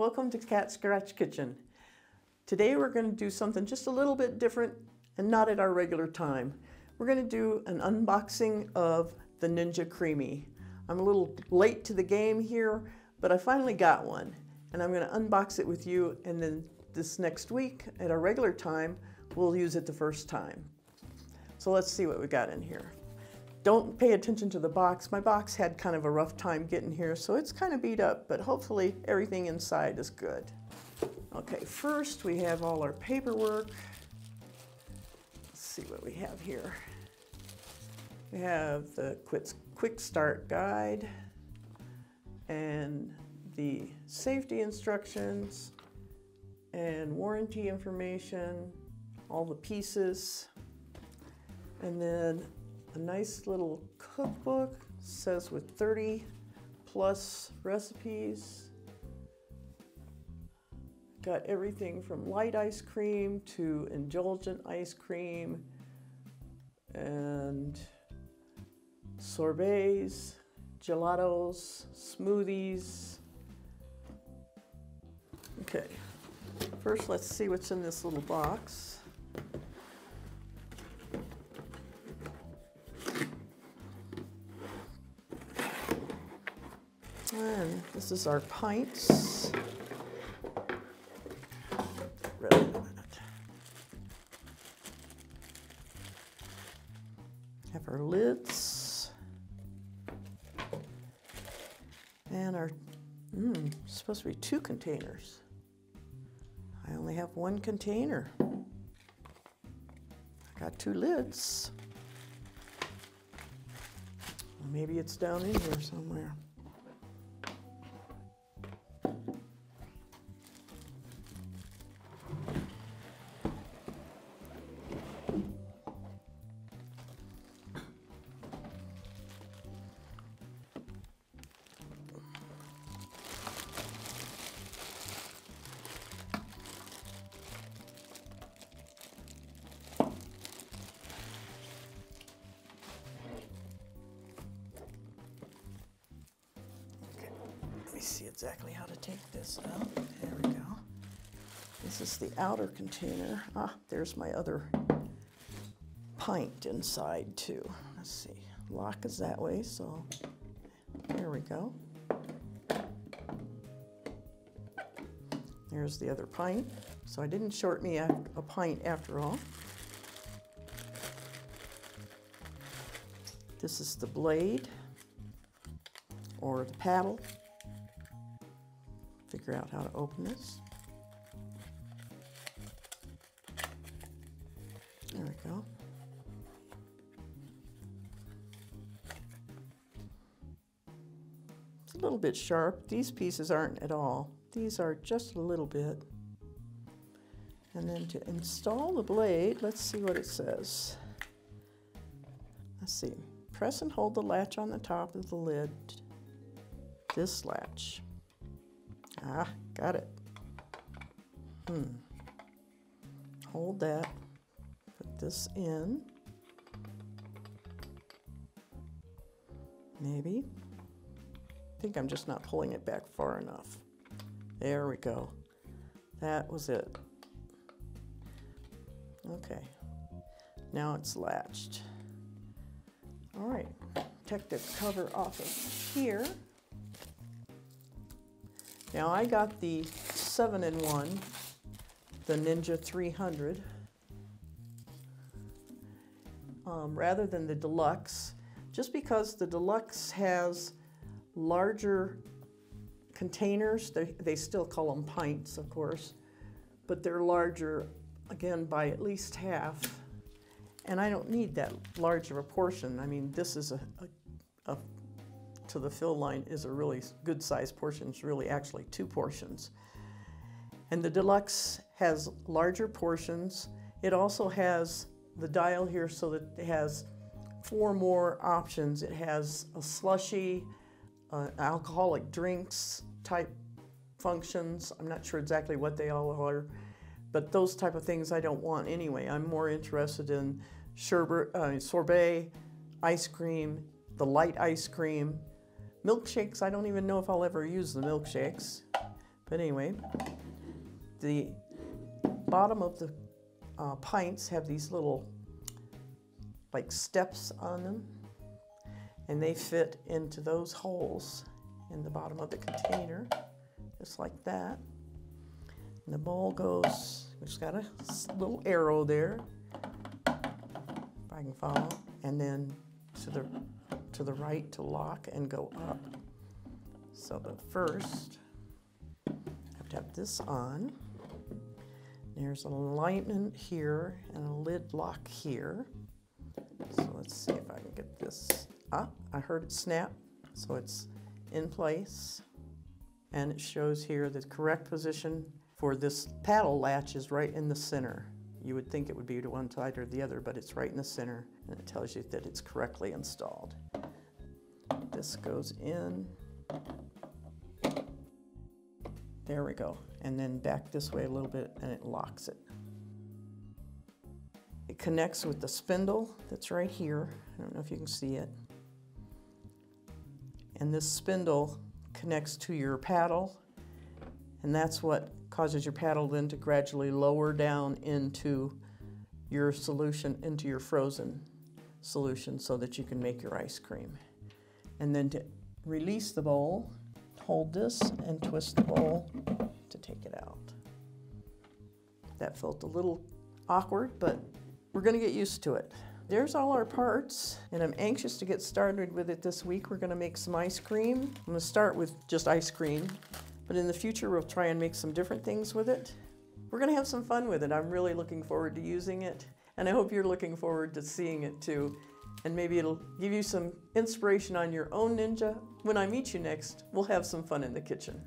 welcome to Cat Scratch Kitchen. Today we're going to do something just a little bit different and not at our regular time. We're going to do an unboxing of the Ninja Creami. I'm a little late to the game here, but I finally got one. And I'm going to unbox it with you, and then this next week at our regular time, we'll use it the first time. So let's see what we got in here. Don't pay attention to the box. My box had kind of a rough time getting here, so it's kind of beat up, but hopefully everything inside is good. Okay, first we have all our paperwork. Let's see what we have here. We have the quick start guide and the safety instructions and warranty information, all the pieces, and then a nice little cookbook, says with 30 plus recipes. Got everything from light ice cream to indulgent ice cream and sorbets, gelatos, smoothies. Okay, first let's see what's in this little box. And this is our pints. Get rid of that. Have our lids. And our, supposed to be 2 containers. I only have 1 container. I got 2 lids. Well, maybe it's down in here somewhere. Let me see exactly how to take this out. There we go. This is the outer container. Ah, there's my other pint inside too. Let's see. Lock is that way, so there we go. There's the other pint. So I didn't short me a pint after all. This is the blade or the paddle. Figure out how to open this. There we go. It's a little bit sharp. These pieces aren't at all. These are just a little bit. And then to install the blade, let's see what it says. Let's see. Press and hold the latch on the top of the lid. This latch. Ah, got it. Hold that. Put this in. Maybe. I think I'm just not pulling it back far enough. There we go. That was it. Okay. Now it's latched. All right. Take the cover off of here. Now I got the 7-in-1, the Ninja 300, rather than the Deluxe, just because the Deluxe has larger containers. They still call them pints, of course, but they're larger, again, by at least half. And I don't need that large of a portion. I mean, this is a to the fill line is a really good sized portion. It's really actually 2 portions. And the Deluxe has larger portions. It also has the dial here so that it has 4 more options. It has a slushy, alcoholic drinks type functions. I'm not sure exactly what they all are, but those type of things I don't want anyway. I'm more interested in sherbet, sorbet, ice cream, the light ice cream, milkshakes. I don't even know if I'll ever use the milkshakes. But anyway, the bottom of the pints have these little like steps on them, and they fit into those holes in the bottom of the container, just like that. And the bowl goes, it's got a little arrow there, if I can follow, and then to the right to lock and go up. So the first, I have to have this on. There's an alignment here and a lid lock here. So let's see if I can get this up. I heard it snap, so it's in place. And it shows here the correct position for this paddle latch is right in the center. You would think it would be to one side or the other, but it's right in the center, and it tells you that it's correctly installed. This goes in. There we go. And then back this way a little bit, and it locks it. It connects with the spindle that's right here. I don't know if you can see it. And this spindle connects to your paddle, and that's what causes your paddle then to gradually lower down into your solution, into your frozen solution, so that you can make your ice cream. And then to release the bowl, hold this and twist the bowl to take it out. That felt a little awkward, but we're going to get used to it. There's all our parts, and I'm anxious to get started with it this week. We're going to make some ice cream. I'm going to start with just ice cream, but in the future we'll try and make some different things with it. We're going to have some fun with it. I'm really looking forward to using it, and I hope you're looking forward to seeing it too. And maybe it'll give you some inspiration on your own Ninja. When I meet you next, we'll have some fun in the kitchen.